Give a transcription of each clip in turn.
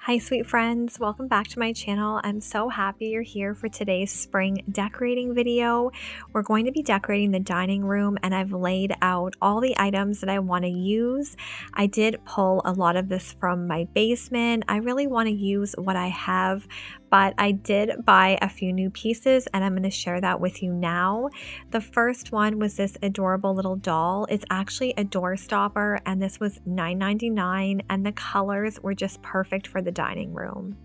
Hi, sweet friends. Welcome back to my channel. I'm so happy you're here for today's spring decorating video. We're going to be decorating the dining room, and I've laid out all the items that I want to use. I did pull a lot of this from my basement. I really want to use what I have, but I did buy a few new pieces, and I'm going to share that with you now. The first one was this adorable little doll. It's actually a door stopper, and this was $9.99, and the colors were just perfect for the dining room.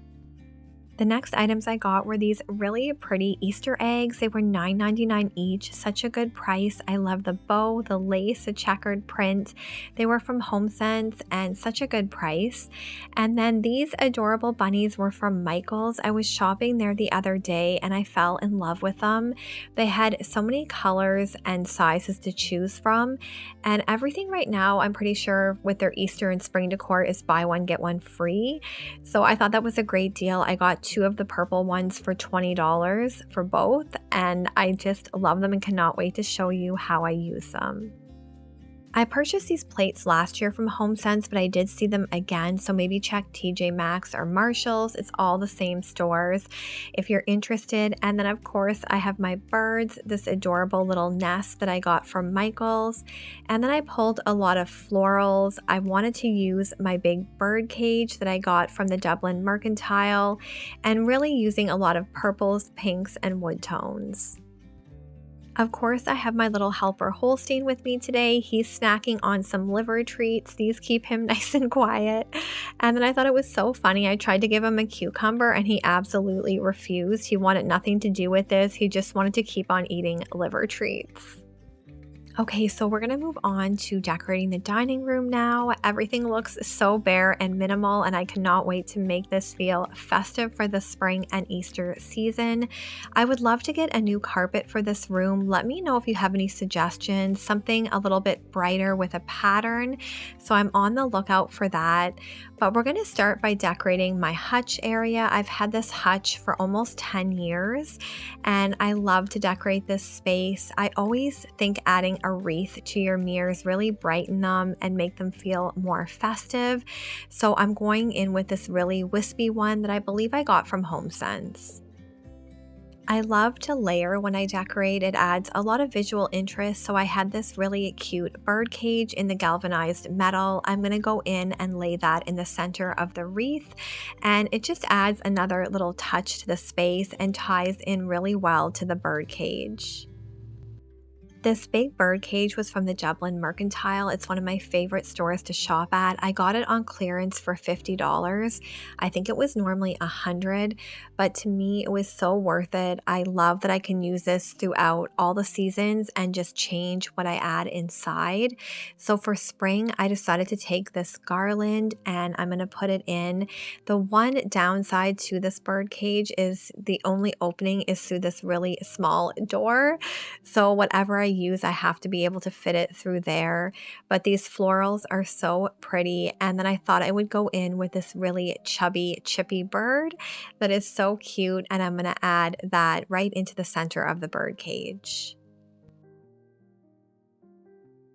The next items I got were these really pretty Easter eggs. They were $9.99 each, such a good price. I love the bow, the lace, the checkered print. They were from HomeSense and such a good price. And then these adorable bunnies were from Michael's. I was shopping there the other day and I fell in love with them. They had so many colors and sizes to choose from, and everything right now, I'm pretty sure with their Easter and spring decor, is buy one, get one free. So I thought that was a great deal. I got two of the purple ones for $20 for both, and I just love them and cannot wait to show you how I use them. I purchased these plates last year from HomeSense, but I did see them again, so maybe check TJ Maxx or Marshall's. It's all the same stores if you're interested. And then of course I have my birds, this adorable little nest that I got from Michael's. And then I pulled a lot of florals. I wanted to use my big bird cage that I got from the Dublin Mercantile, and really using a lot of purples, pinks, and wood tones. Of course, I have my little helper Holstein with me today. He's snacking on some liver treats. These keep him nice and quiet. And then I thought it was so funny. I tried to give him a cucumber and he absolutely refused. He wanted nothing to do with this. He just wanted to keep on eating liver treats. Okay, so we're gonna move on to decorating the dining room now. Everything looks so bare and minimal, and I cannot wait to make this feel festive for the spring and Easter season. I would love to get a new carpet for this room. Let me know if you have any suggestions, something a little bit brighter with a pattern. So I'm on the lookout for that. But we're gonna start by decorating my hutch area. I've had this hutch for almost 10 years, and I love to decorate this space. I always think adding a wreath to your mirrors really brighten them and make them feel more festive. So I'm going in with this really wispy one that I believe I got from HomeSense. I love to layer when I decorate. It adds a lot of visual interest. So I had this really cute bird cage in the galvanized metal. I'm going to go in and lay that in the center of the wreath, and it just adds another little touch to the space and ties in really well to the bird cage. This big bird cage was from the Dublin Mercantile. It's one of my favorite stores to shop at. I got it on clearance for $50. I think it was normally $100, but to me it was so worth it. I love that I can use this throughout all the seasons and just change what I add inside. So for spring, I decided to take this garland and I'm going to put it in. The one downside to this bird cage is the only opening is through this really small door. So whatever I use, I have to be able to fit it through there. But these florals are so pretty. And then I thought I would go in with this really chubby, chippy bird that is so cute. And I'm going to add that right into the center of the bird cage.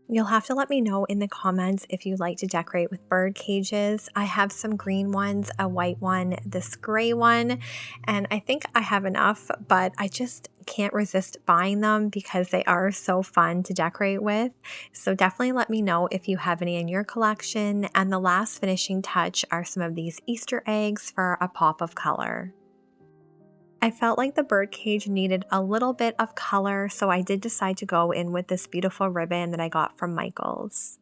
You'll have to let me know in the comments if you like to decorate with bird cages. I have some green ones, a white one, this gray one, and I think I have enough, but I just can't resist buying them because they are so fun to decorate with. So definitely let me know if you have any in your collection. And the last finishing touch are some of these Easter eggs for a pop of color. I felt like the birdcage needed a little bit of color, so I did decide to go in with this beautiful ribbon that I got from Michael's.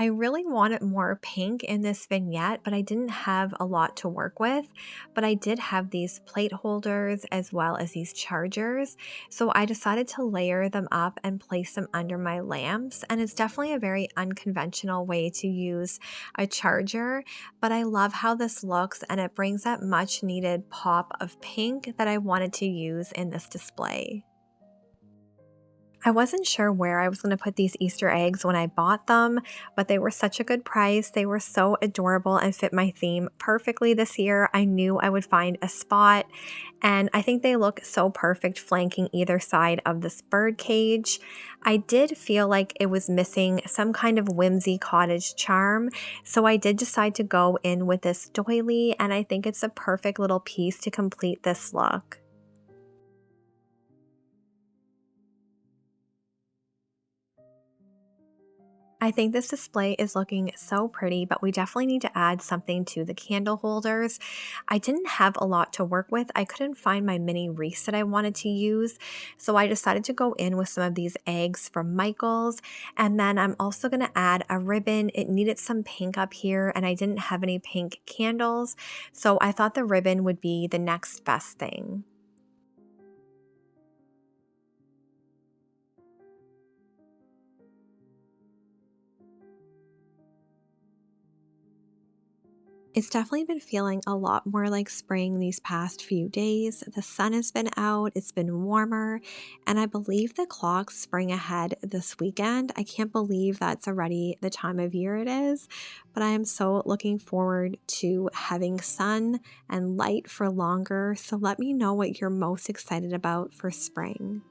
I really wanted more pink in this vignette, but I didn't have a lot to work with. But I did have these plate holders as well as these chargers. So I decided to layer them up and place them under my lamps. And it's definitely a very unconventional way to use a charger, but I love how this looks and it brings that much needed pop of pink that I wanted to use in this display. I wasn't sure where I was going to put these Easter eggs when I bought them, but they were such a good price. They were so adorable and fit my theme perfectly this year. I knew I would find a spot, and I think they look so perfect flanking either side of this bird cage. I did feel like it was missing some kind of whimsy cottage charm, so I did decide to go in with this doily, and I think it's a perfect little piece to complete this look. I think this display is looking so pretty, but we definitely need to add something to the candle holders. I didn't have a lot to work with. I couldn't find my mini wreaths that I wanted to use, so I decided to go in with some of these eggs from Michael's, and then I'm also going to add a ribbon. It needed some pink up here, and I didn't have any pink candles, so I thought the ribbon would be the next best thing. It's definitely been feeling a lot more like spring these past few days. The sun has been out, it's been warmer, and I believe the clocks spring ahead this weekend. I can't believe that's already the time of year it is, but I am so looking forward to having sun and light for longer. So let me know what you're most excited about for spring.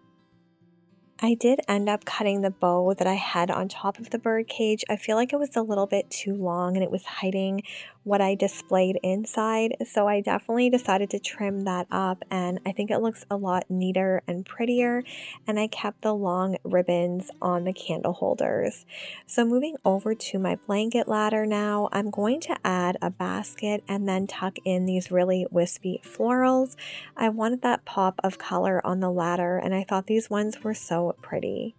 I did end up cutting the bow that I had on top of the bird cage. I feel like it was a little bit too long and it was hiding what I displayed inside. So I definitely decided to trim that up, and I think it looks a lot neater and prettier. And I kept the long ribbons on the candle holders. So moving over to my blanket ladder now, I'm going to add a basket and then tuck in these really wispy florals. I wanted that pop of color on the ladder, and I thought these ones were so pretty.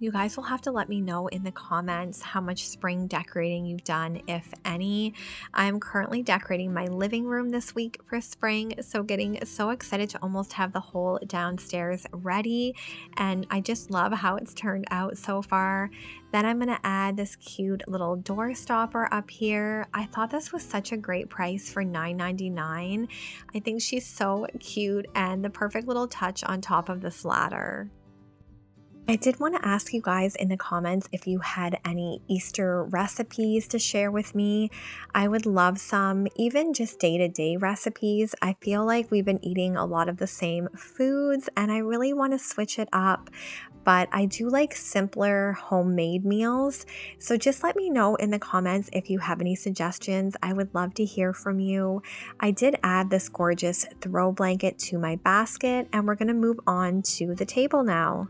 You guys will have to let me know in the comments how much spring decorating you've done, if any. I'm currently decorating my living room this week for spring, so getting so excited to almost have the whole downstairs ready, and I just love how it's turned out so far. Then I'm going to add this cute little door stopper up here. I thought this was such a great price for $9.99. I think she's so cute and the perfect little touch on top of this ladder. I did want to ask you guys in the comments if you had any Easter recipes to share with me. I would love some, even just day-to-day recipes. I feel like we've been eating a lot of the same foods and I really want to switch it up, but I do like simpler homemade meals. So just let me know in the comments if you have any suggestions. I would love to hear from you. I did add this gorgeous throw blanket to my basket, and we're going to move on to the table now.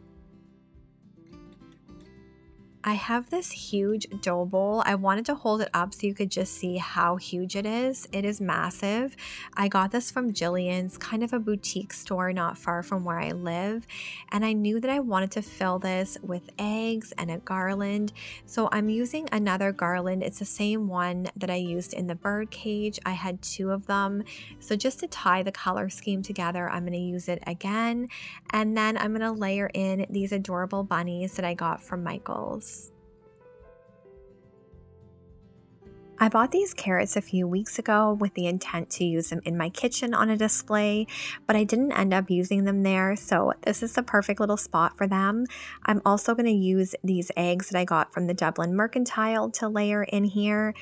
I have this huge dough bowl. I wanted to hold it up so you could just see how huge it is. It is massive. I got this from Jillian's, kind of a boutique store not far from where I live. And I knew that I wanted to fill this with eggs and a garland. So I'm using another garland. It's the same one that I used in the bird cage. I had two of them. So just to tie the color scheme together, I'm going to use it again. And then I'm going to layer in these adorable bunnies that I got from Michael's. I bought these carrots a few weeks ago with the intent to use them in my kitchen on a display, but I didn't end up using them there, so this is the perfect little spot for them. I'm also going to use these eggs that I got from the Dublin Mercantile to layer in here,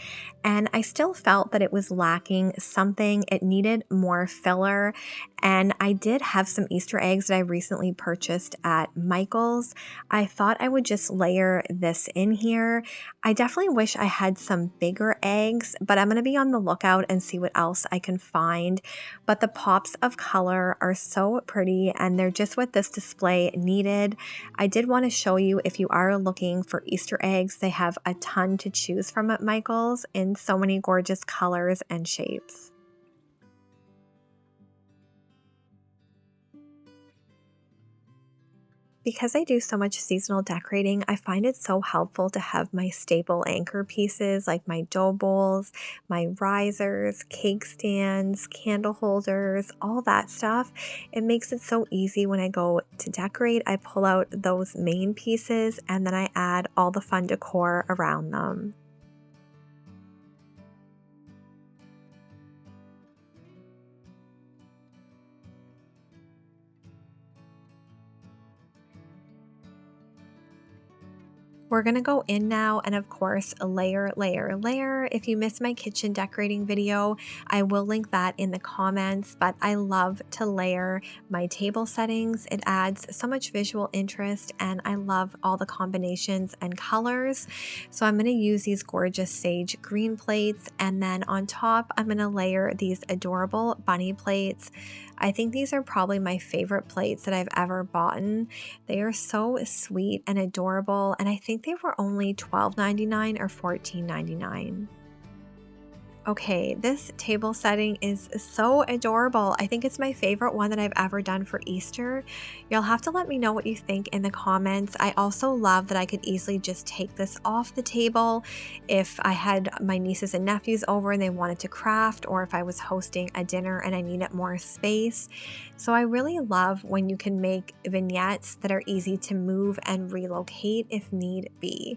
and I still felt that it was lacking something. It needed more filler, and I did have some Easter eggs that I recently purchased at Michael's. I thought I would just layer this in here. I definitely wish I had some bigger eggs, but I'm going to be on the lookout and see what else I can find. But the pops of color are so pretty, and they're just what this display needed. I did want to show you, if you are looking for Easter eggs, they have a ton to choose from at Michael's in so many gorgeous colors and shapes. Because I do so much seasonal decorating, I find it so helpful to have my staple anchor pieces like my dough bowls, my risers, cake stands, candle holders, all that stuff. It makes it so easy when I go to decorate. I pull out those main pieces and then I add all the fun decor around them. We're gonna go in now and of course layer, layer, layer. If you missed my kitchen decorating video, I will link that in the comments, but I love to layer my table settings. It adds so much visual interest and I love all the combinations and colors. So I'm gonna use these gorgeous sage green plates, and then on top, I'm gonna layer these adorable bunny plates. I think these are probably my favorite plates that I've ever bought. They are so sweet and adorable, and I think they were only $12.99 or $14.99. Okay, this table setting is so adorable. I think it's my favorite one that I've ever done for Easter. You'll have to let me know what you think in the comments. I also love that I could easily just take this off the table if I had my nieces and nephews over and they wanted to craft, or if I was hosting a dinner and I needed more space. So I really love when you can make vignettes that are easy to move and relocate if need be.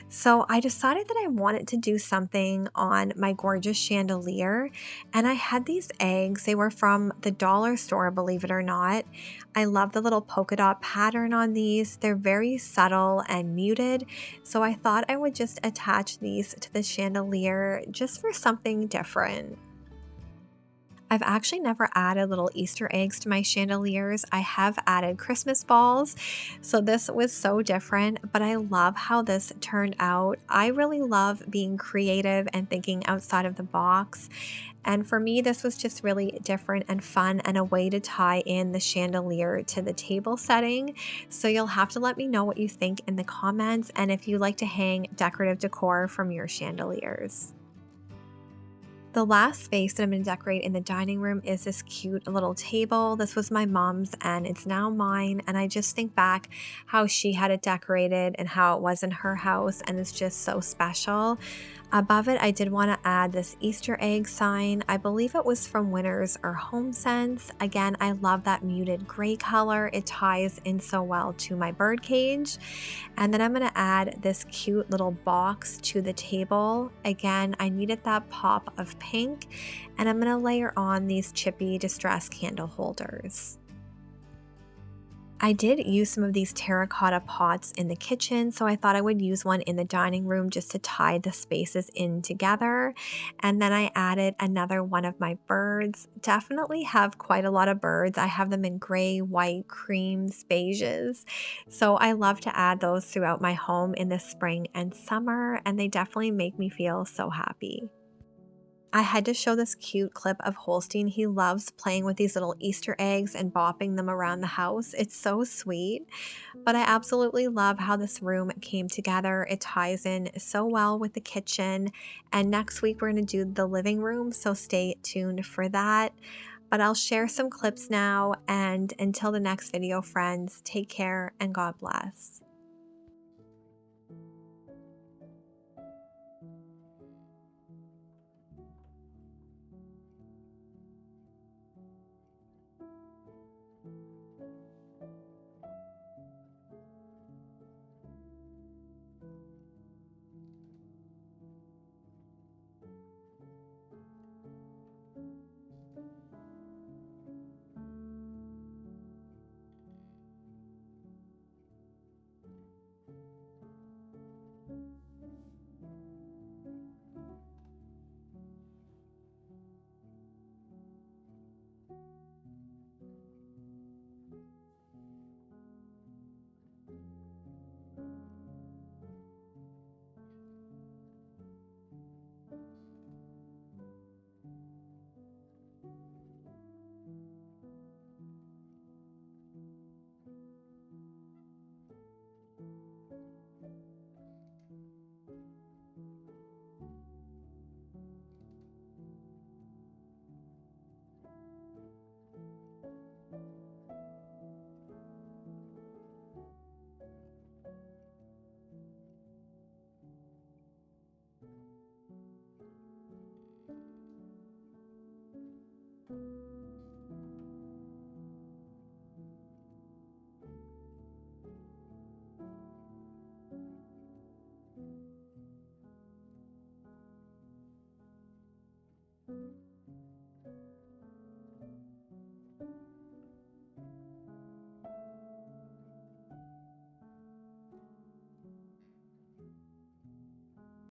So I decided that I wanted to do something on my gorgeous chandelier, and I had these eggs. They were from the dollar store, believe it or not. I love the little polka dot pattern on these. They're very subtle and muted, so I thought I would just attach these to the chandelier just for something different. I've actually never added little Easter eggs to my chandeliers. I have added Christmas balls, so this was so different, but I love how this turned out. I really love being creative and thinking outside of the box. And for me, this was just really different and fun and a way to tie in the chandelier to the table setting. So you'll have to let me know what you think in the comments and if you like to hang decorative decor from your chandeliers. The last space that I'm going to decorate in the dining room is this cute little table. This was my mom's and it's now mine. And I just think back how she had it decorated and how it was in her house, and it's just so special. Above it, I did want to add this Easter egg sign. I believe it was from Winners or HomeSense. Again, I love that muted gray color. It ties in so well to my bird cage. And then I'm going to add this cute little box to the table. Again, I needed that pop of pink, and I'm going to layer on these chippy distress candle holders. I did use some of these terracotta pots in the kitchen, so I thought I would use one in the dining room just to tie the spaces in together. And then I added another one of my birds. Definitely have quite a lot of birds. I have them in gray, white, creams, beiges. So I love to add those throughout my home in the spring and summer, and they definitely make me feel so happy. I had to show this cute clip of Holstein. He loves playing with these little Easter eggs and bopping them around the house. It's so sweet, but I absolutely love how this room came together. It ties in so well with the kitchen, and next week we're going to do the living room, so stay tuned for that. But I'll share some clips now, and until the next video, friends, take care and God bless.